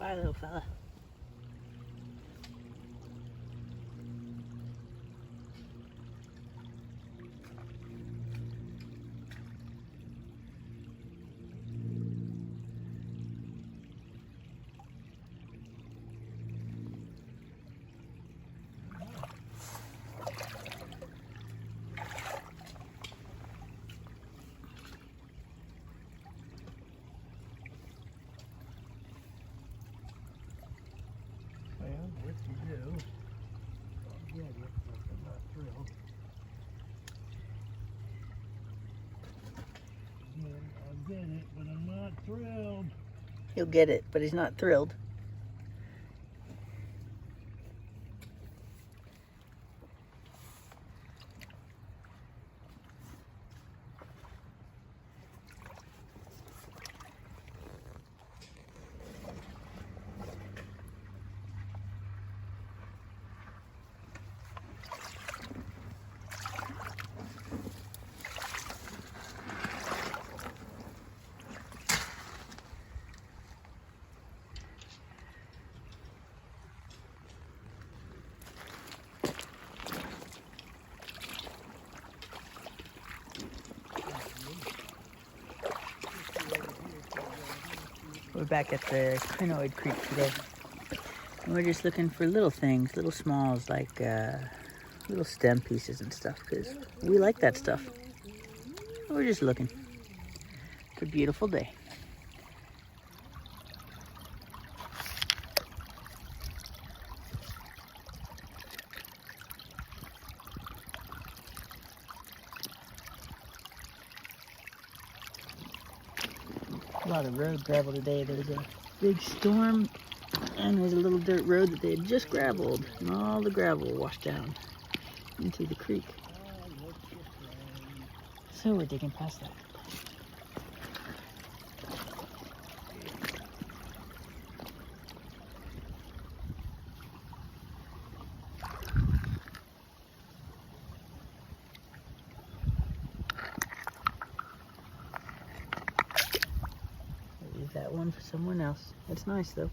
Bye, little fella. What to do? I'll get it, but I'm not thrilled. I'll get it, but I'm not thrilled. He'll get it, but he's not thrilled. We're back at the Crinoid Creek today. And we're just looking for little things, little smalls, like little stem pieces and stuff, because we like that stuff. We're just looking. It's a beautiful day. A lot of road gravel today. There's a big storm and there's a little dirt road that they had just gravelled, and all the gravel washed down into the creek. So we're digging past that. Leave that one for someone else. It's nice though.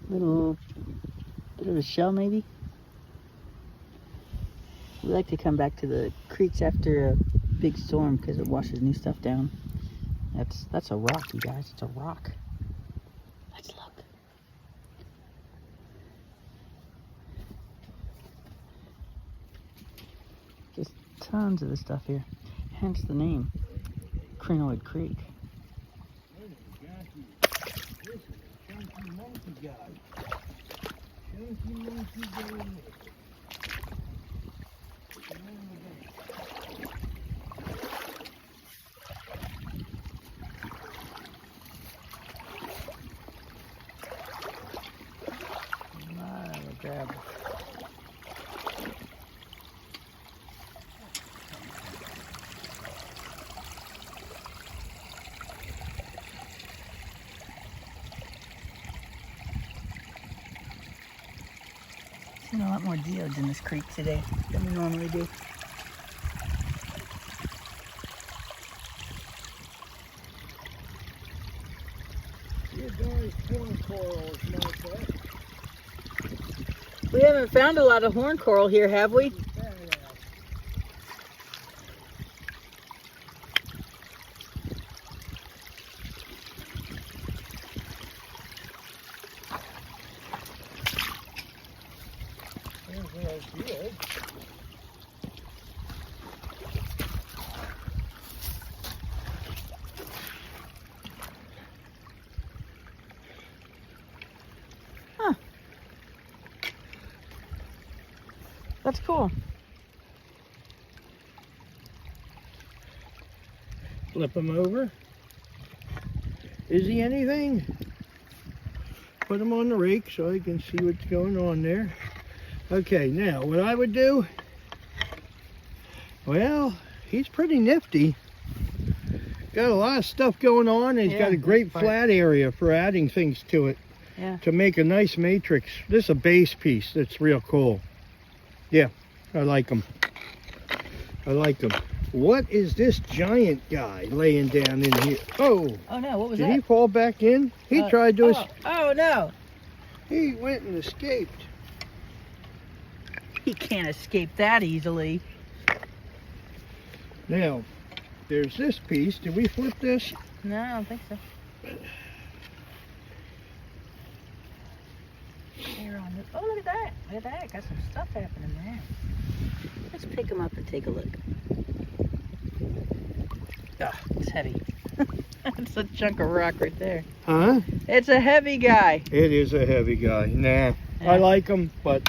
Little bit of a shell maybe. We like to come back to the creeks after a big storm because it washes new stuff down. That's a rock, you guys. It's a rock. Let's look. Just tons of the stuff here. Hence the name, Crinoid Creek. Gravel. Seen a lot more geodes in this creek today than we normally do. Your guy's corn coral is not that. We haven't found a lot of horn coral here, have we? Huh. That's cool. Flip him over. Is he anything? Put him on the rake so I can see what's going on there. Okay, now what I would do, well, he's pretty nifty. Got a lot of stuff going on, and he's got a great flat area for adding things to it. Yeah. To make a nice matrix. This is a base piece that's real cool. Yeah, I like them. I like them. What is this giant guy laying down in here? Oh! Oh no, what was Did that? he fall back in? He tried to... Oh no! He went and escaped. He can't escape that easily. Now, there's this piece. Did we flip this? No, I don't think so. Oh, look at that. Look at that. Got some stuff happening there. Let's pick him up and take a look. Oh, it's heavy. It's a chunk of rock right there. Huh? It's a heavy guy. It is a heavy guy. Nah. Yeah. I like him, but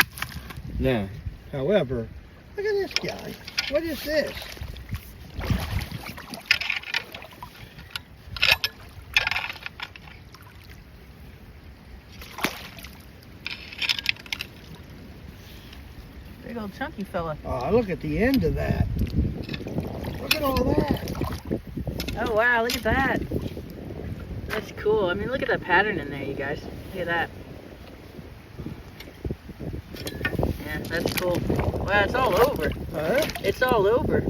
nah. However, look at this guy. What is this? Big old chunky fella. Oh, look at the end of that. Look at all that. Oh wow, look at that. That's cool. I mean, look at that pattern in there, you guys. Look at that. Yeah, that's cool. Wow, it's all over. Huh? It's all over.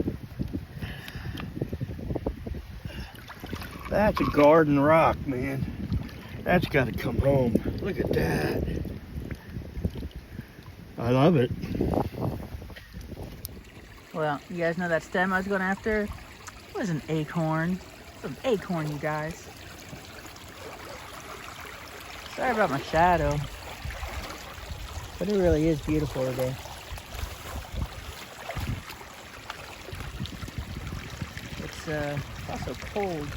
That's a garden rock, man. That's got to come home. Look at that. I love it. Well, you guys know that stem I was going after? It was an acorn. It's an acorn, you guys. Sorry about my shadow. But it really is beautiful today. It's also cold.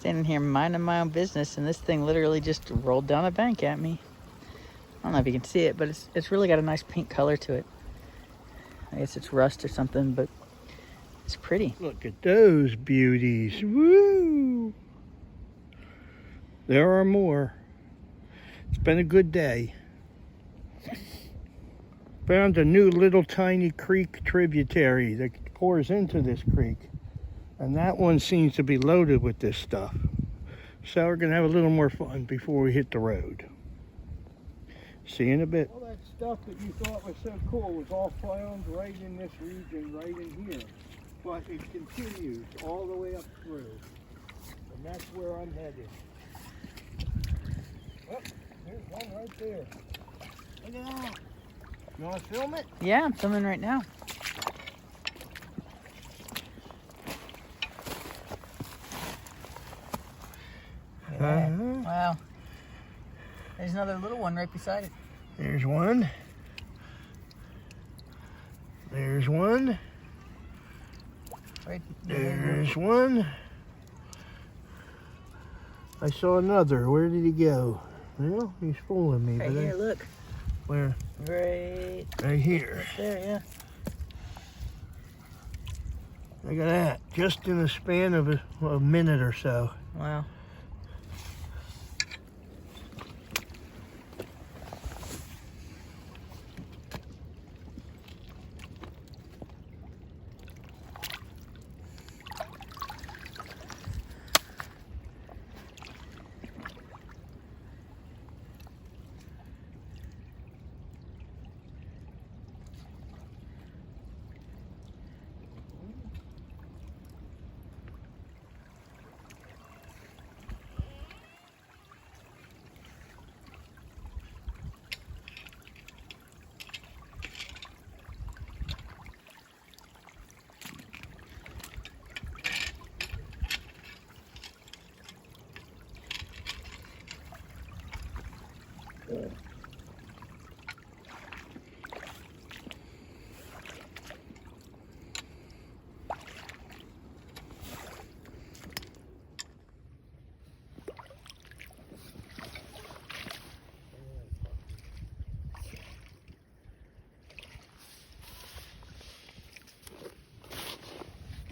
standing here minding my own business, and this thing literally just rolled down a bank at me. I don't know if you can see it, but it's really got a nice pink color to it. I guess it's rust or something, but it's pretty. Look at those beauties. Woo! There are more. It's been a good day. Found a new little tiny creek tributary that pours into this creek. And that one seems to be loaded with this stuff. So we're going to have a little more fun before we hit the road. See you in a bit. All that stuff that you thought was so cool was all found right in this region, right in here. But it continues all the way up through. And that's where I'm headed. Oh, there's one right there. Look at that. You want to film it? Yeah, I'm filming right now. Wow. There's another little one right beside it. There's one. There's one. Right. There's one. I saw another. Where did he go? Well, he's fooling me. Right here, look. Where? Right here. there, yeah. Look at that. Just in the span of a minute or so. Wow.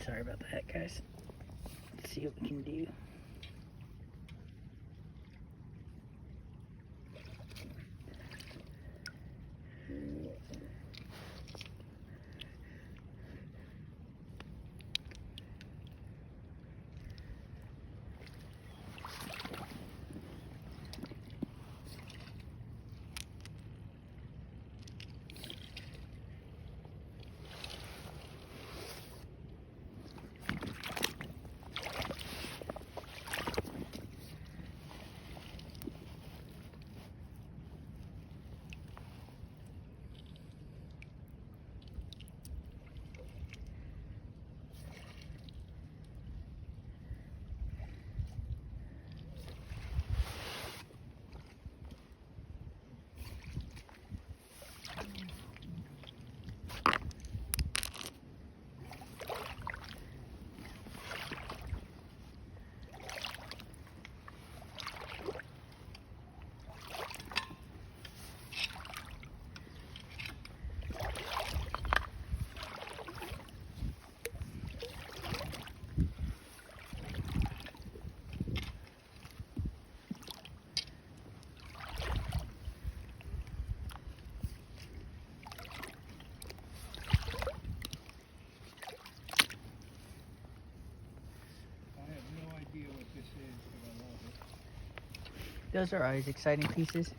Sorry about that, guys. Let's see what we can do. Those are always exciting pieces.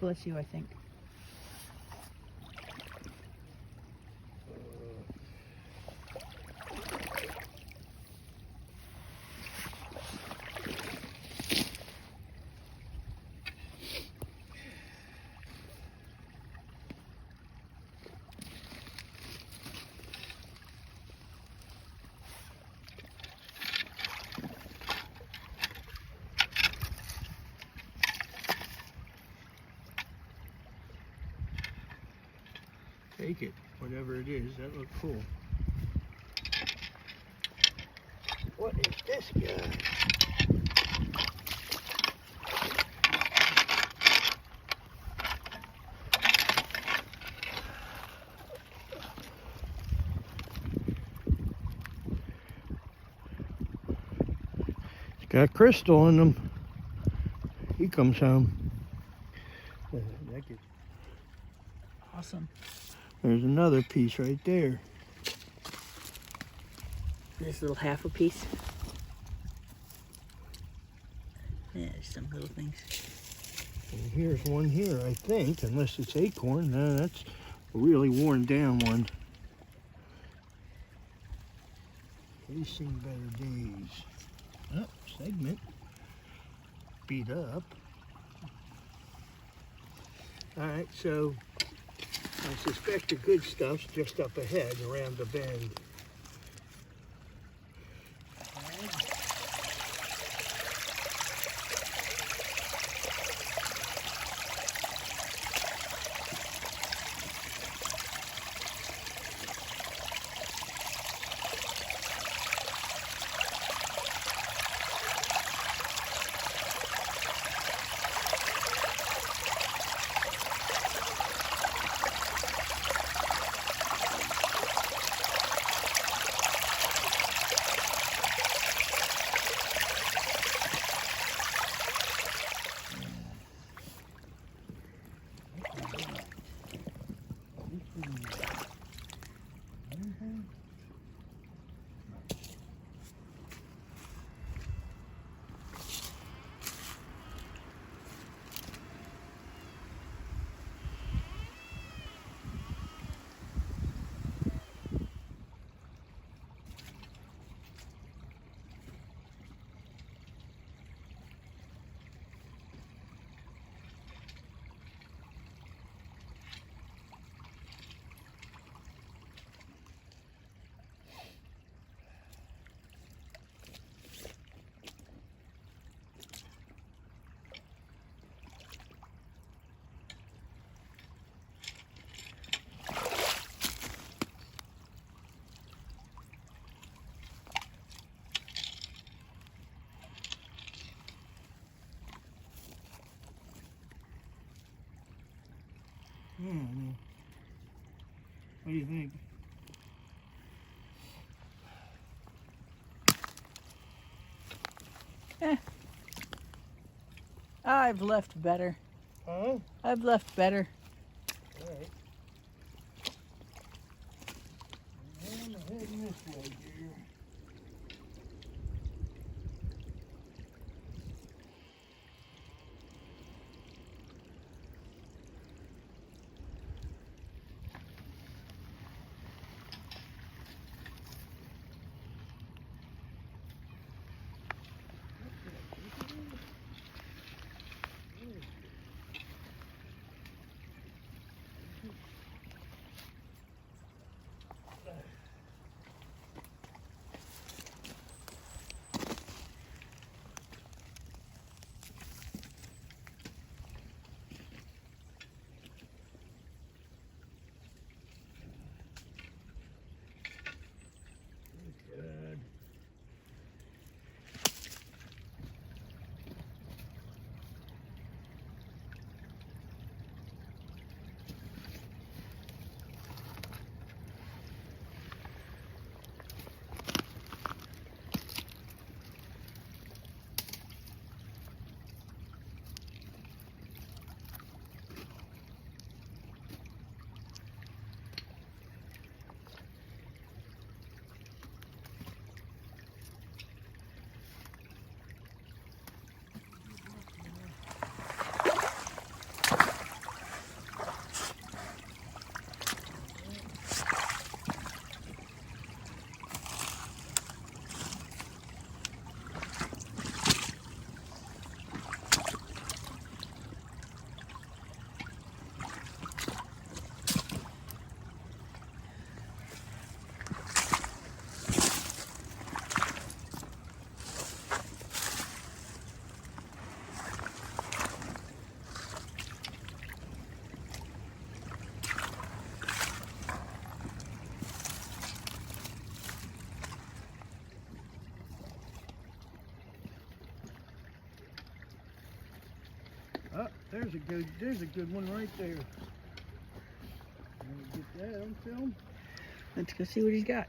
Bless you, I think. take it, whatever it is. That looked cool. What is this guy? It's got crystal in them. He comes home. Awesome. There's another piece right there. This little half a piece. Yeah, there's some little things. And here's one here, I think, unless it's acorn. No, that's a really worn down one. He's seen better days. Oh, segment. Beat up. Alright, so I suspect the good stuff's just up ahead around the bend. What do you think? I've left better. Huh? I've left better. All right. I'm heading this way, dear. there's a good one right there. Get that on film. Let's go see what he's got.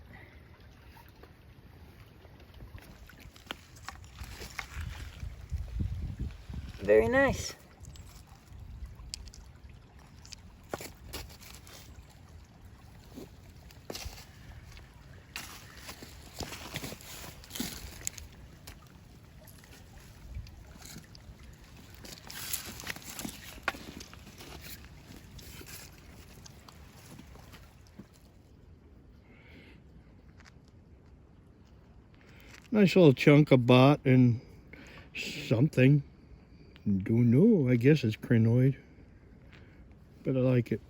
Very nice. Nice little chunk of bot and something. Don't know. I guess it's crinoid, but I like it.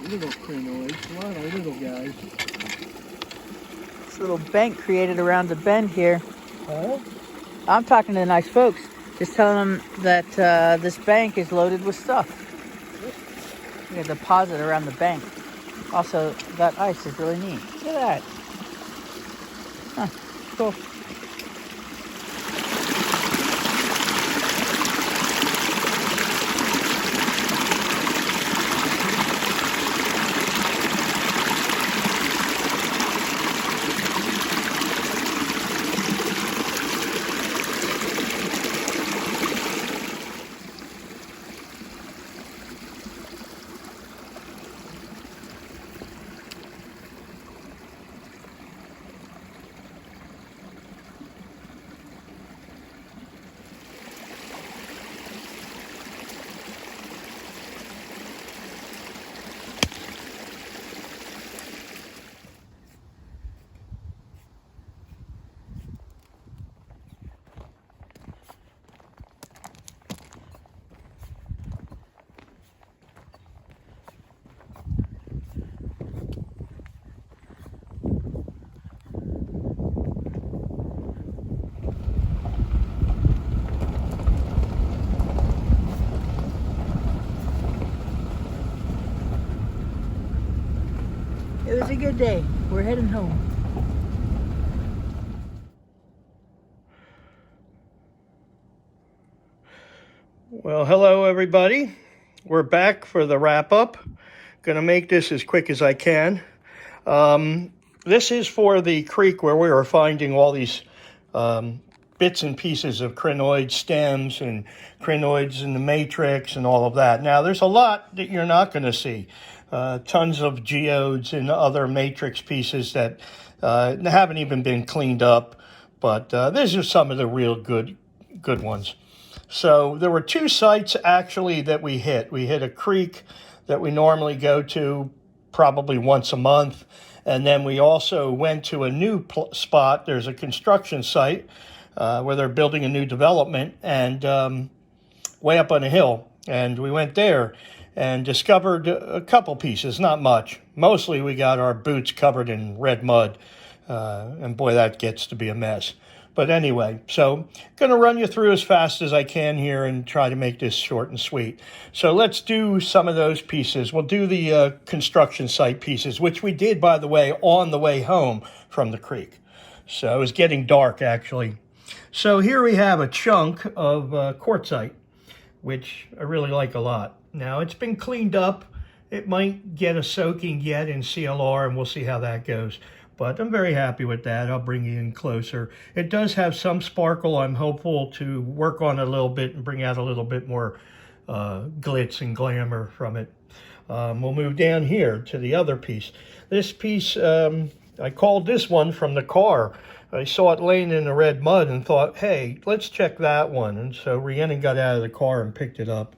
Little crinoids, a lot of little guys. This little bank created around the bend here. Huh? I'm talking to the nice folks, just telling them that this bank is loaded with stuff. We got a deposit around the bank. Also, that ice is really neat. Look at that. Huh, cool. good day. We're heading home. Well, hello everybody. We're back for the wrap-up. Gonna make this as quick as I can. This is for the creek where we were finding all these bits and pieces of crinoid stems and crinoids in the matrix and all of that. Now, there's a lot that you're not going to see. Tons of geodes and other matrix pieces that haven't even been cleaned up, but these are some of the real good ones. So there were two sites actually that we hit. We hit a creek that we normally go to probably once a month. And then we also went to a new spot. There's a construction site where they're building a new development and way up on a hill. And we went there and discovered a couple pieces, not much. Mostly we got our boots covered in red mud. And boy, that gets to be a mess. But anyway, so going to run you through as fast as I can here and try to make this short and sweet. So let's do some of those pieces. We'll do the construction site pieces, which we did, by the way, on the way home from the creek. So it was getting dark, actually. So here we have a chunk of quartzite, which I really like a lot. Now, it's been cleaned up. It might get a soaking yet in CLR, and we'll see how that goes. But I'm very happy with that. I'll bring you in closer. It does have some sparkle. I'm hopeful to work on it a little bit and bring out a little bit more glitz and glamour from it. We'll move down here to the other piece. This piece, I called this one from the car. I saw it laying in the red mud and thought, hey, let's check that one. And so Rhiannon got out of the car and picked it up.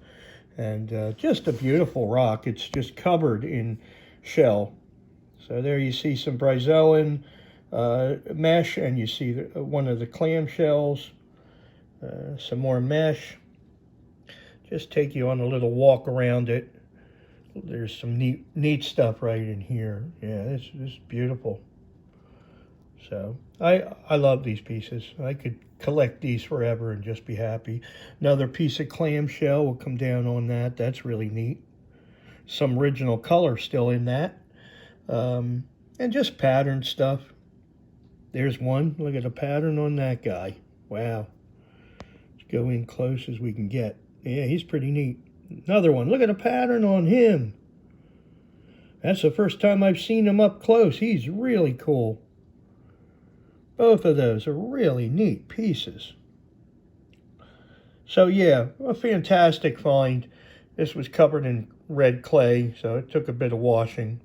And just a beautiful rock. It's just covered in shell. So there you see some bryozoan mesh, and you see one of the clam shells, some more mesh. Just take you on a little walk around it. There's some neat stuff right in here. Yeah, this is beautiful. So I love these pieces. I could collect these forever and just be happy. Another piece of clam shell will come down on that. That's really neat. Some original color still in that. And just pattern stuff. There's one. Look at the pattern on that guy. Wow. Let's go in close as we can get. Yeah, he's pretty neat. Another one. Look at the pattern on him. That's the first time I've seen him up close. He's really cool. Both of those are really neat pieces. So yeah, a fantastic find. This was covered in red clay, so it took a bit of washing.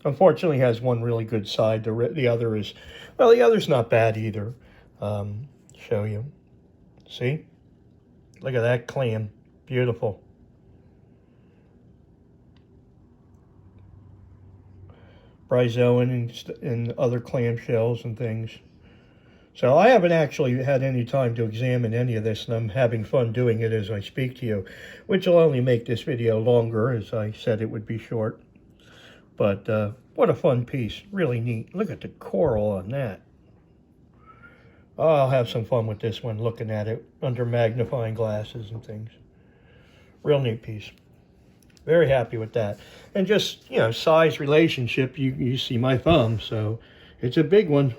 Unfortunately has one really good side. The other is, well, the other's not bad either. Show you. See? Look at that clam. Beautiful. Bryozoan and other clam shells and things. So I haven't actually had any time to examine any of this, and I'm having fun doing it as I speak to you, which will only make this video longer, as I said it would be short. But what a fun piece. Really neat. Look at the coral on that. Oh, I'll have some fun with this one, looking at it under magnifying glasses and things. Real neat piece. Very happy with that. And just, you know, size relationship, you see my thumb, so it's a big one.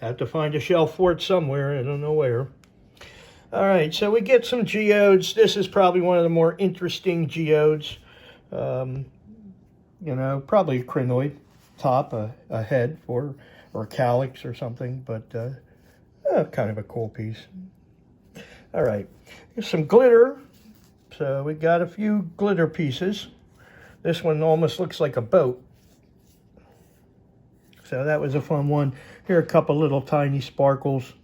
Have to find a shelf for it somewhere. I don't know where. All right, so we get some geodes. This is probably one of the more interesting geodes. You know, probably a crinoid top, a head, or calyx or something, but kind of a cool piece. All right, here's some glitter. So we got a few glitter pieces. This one almost looks like a boat. So that was a fun one. Here are a couple little tiny sparkles.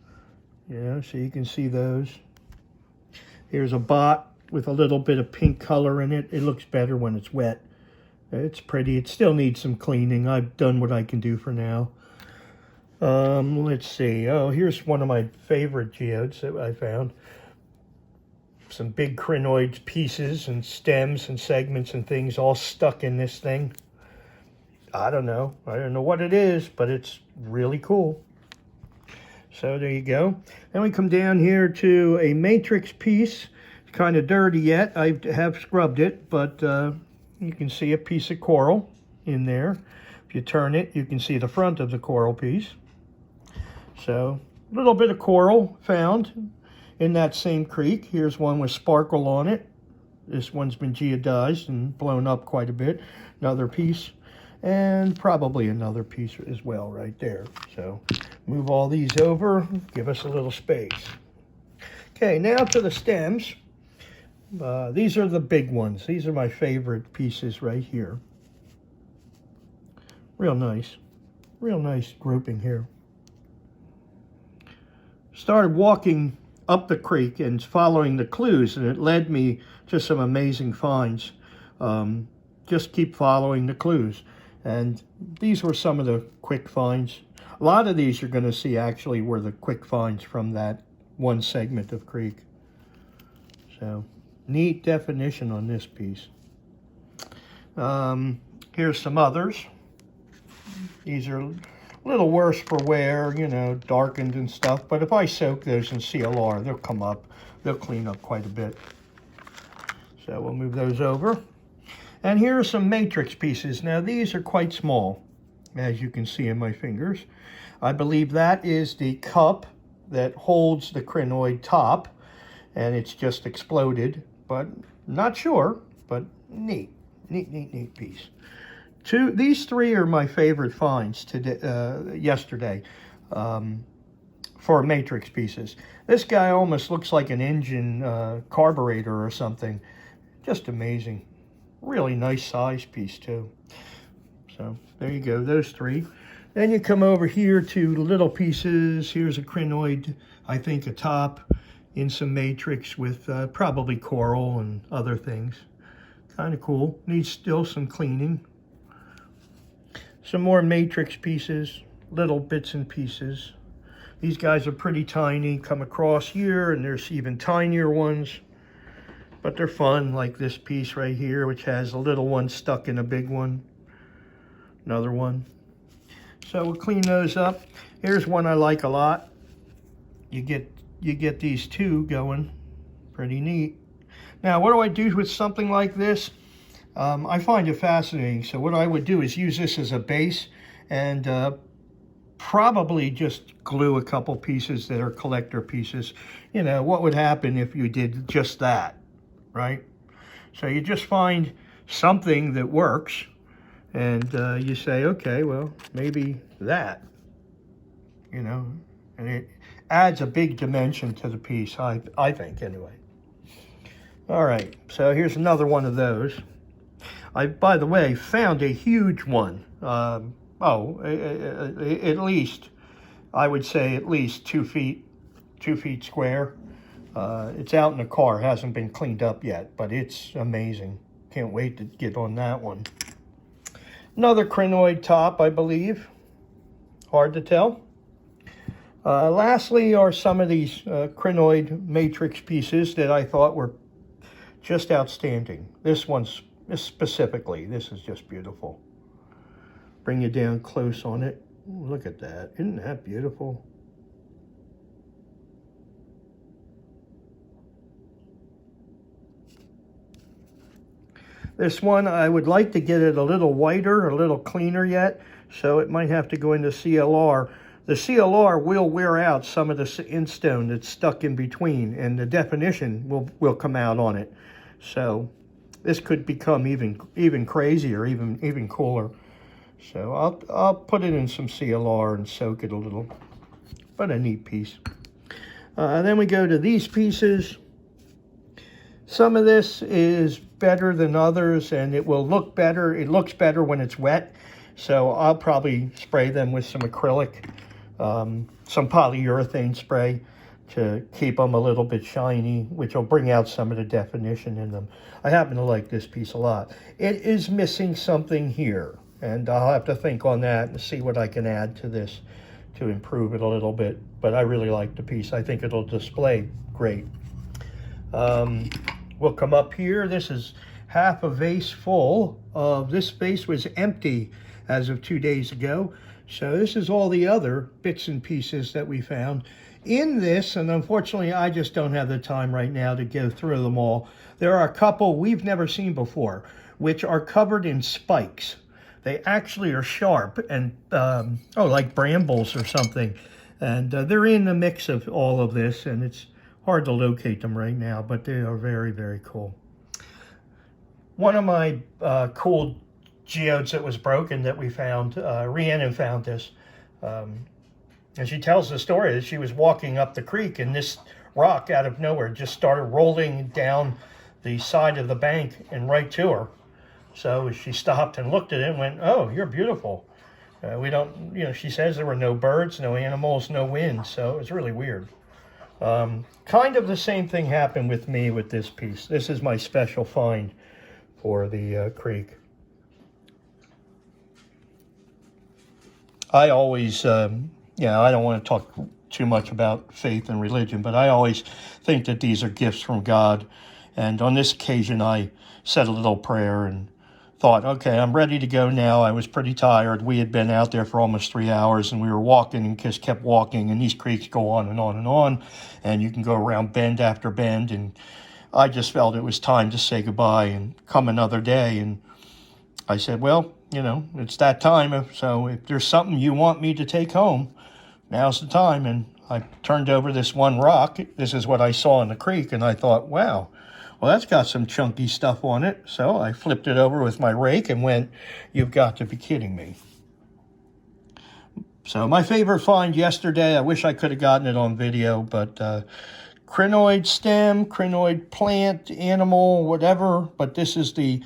You know, so you can see those. Here's a bot with a little bit of pink color in it. It looks better when it's wet. It's pretty. It still needs some cleaning. I've done what I can do for now. Let's see. Oh, here's one of my favorite geodes that I found. Some big crinoid pieces and stems and segments and things all stuck in this thing. I don't know what it is, but it's really cool. So there you go. Then we come down here to a matrix piece. It's kind of dirty yet. I have scrubbed it, but you can see a piece of coral in there. If you turn it, you can see the front of the coral piece. So, a little bit of coral found in that same creek. Here's one with sparkle on it. This one's been geodized and blown up quite a bit. Another piece, and probably another piece as well right there. So, move all these over, give us a little space. Okay, now to the stems. These are the big ones. These are my favorite pieces right here. Real nice grouping here. Started walking up the creek and following the clues, and it led me to some amazing finds. Just keep following the clues. And these were some of the quick finds. A lot of these you're going to see actually were the quick finds from that one segment of creek. So, neat definition on this piece. Here's some others. These are a little worse for wear, you know, darkened and stuff. But if I soak those in CLR, they'll come up. They'll clean up quite a bit. So we'll move those over. And here are some matrix pieces. Now these are quite small, as you can see in my fingers. I believe that is the cup that holds the crinoid top, and it's just exploded, but not sure, but neat piece. These three are my favorite finds today, yesterday for matrix pieces. This guy almost looks like an engine carburetor or something. Just amazing. Really nice size piece too. So there you go, those three. Then you come over here to little pieces. Here's a crinoid, I think a top in some matrix with probably coral and other things. Kind of cool. Needs still some cleaning. Some more matrix pieces, little bits and pieces. These guys are pretty tiny, come across here, and there's even tinier ones. But they're fun, like this piece right here, which has a little one stuck in a big one. Another one. So we'll clean those up. Here's one I like a lot. You get these two going. Pretty neat. Now, what do I do with something like this? I find it fascinating. So what I would do is use this as a base and probably just glue a couple pieces that are collector pieces. You know, what would happen if you did just that, right? So you just find something that works and you say, okay, well, maybe that, you know, and it adds a big dimension to the piece, I think, anyway. All right, so here's another one of those. I, by the way, found a huge one. At least, I would say at least 2 feet square. It's out in the car, hasn't been cleaned up yet, but it's amazing. Can't wait to get on that one. Another crinoid top, I believe. Hard to tell. Lastly are some of these crinoid matrix pieces that I thought were just outstanding. This one's specifically, this is just beautiful. Bring you down close on it. Ooh, look at that. Isn't that beautiful? This one, I would like to get it a little whiter, a little cleaner yet, so it might have to go into CLR. The CLR will wear out some of the instone that's stuck in between, and the definition will come out on it. So this could become even crazier, even cooler. So I'll put it in some CLR and soak it a little, but a neat piece. Then we go to these pieces. Some of this is better than others, and it will look better. It looks better when it's wet, so I'll probably spray them with some acrylic, some polyurethane spray to keep them a little bit shiny, which will bring out some of the definition in them. I happen to like this piece a lot. It is missing something here, and I'll have to think on that and see what I can add to this to improve it a little bit, but I really like the piece. I think it'll display great. We'll come up here. This is half a vase full of, this vase was empty as of 2 days ago. So this is all the other bits and pieces that we found in this, and unfortunately I just don't have the time right now to go through them all. There are a couple we've never seen before, which are covered in spikes. they actually are sharp and, like brambles or something. And they're in the mix of all of this, and it's hard to locate them right now, but they are very, very cool. One of my cool geodes that was broken that we found, Rhiannon found this. And she tells the story that she was walking up the creek and this rock out of nowhere just started rolling down the side of the bank and right to her. So she stopped and looked at it and went, "Oh, you're beautiful." We don't, she says there were no birds, no animals, no wind, so it's really weird. Kind of the same thing happened with me with this piece. This is my special find for the creek. I always, I don't want to talk too much about faith and religion, but I always think that these are gifts from God. And on this occasion, I said a little prayer and thought, okay, I'm ready to go now. I was pretty tired. We had been out there for almost 3 hours, and we were walking and just kept walking, and these creeks go on and on and on, and you can go around bend after bend, and I just felt it was time to say goodbye and come another day. And I said, well, it's that time, so if there's something you want me to take home, now's the time. And I turned over this one rock. This is what I saw in the creek, and I thought, wow, well, that's got some chunky stuff on it. So I flipped it over with my rake and went, you've got to be kidding me. So my favorite find yesterday, I wish I could have gotten it on video, but crinoid stem, crinoid plant, animal, whatever, but this is the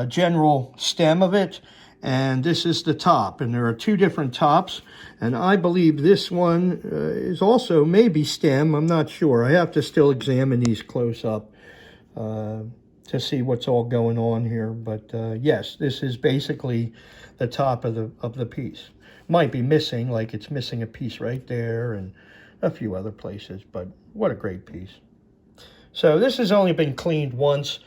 general stem of it, and this is the top, and there are two different tops, and I believe this one is also maybe stem. I'm not sure. I have to still examine these close up to see what's all going on here, but yes, this is basically the top of the piece. Might be missing, like it's missing a piece right there and a few other places, but what a great piece. So this has only been cleaned once.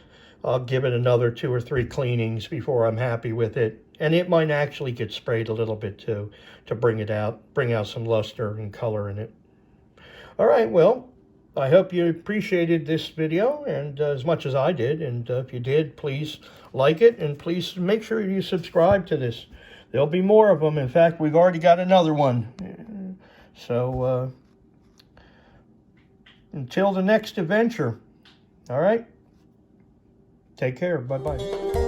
I'll give it another 2 or 3 cleanings before I'm happy with it. And it might actually get sprayed a little bit too, to bring out some luster and color in it. All right, well, I hope you appreciated this video and as much as I did. And if you did, please like it, and please make sure you subscribe to this. There'll be more of them. In fact, we've already got another one. So until the next adventure, all right? Take care. Bye-bye.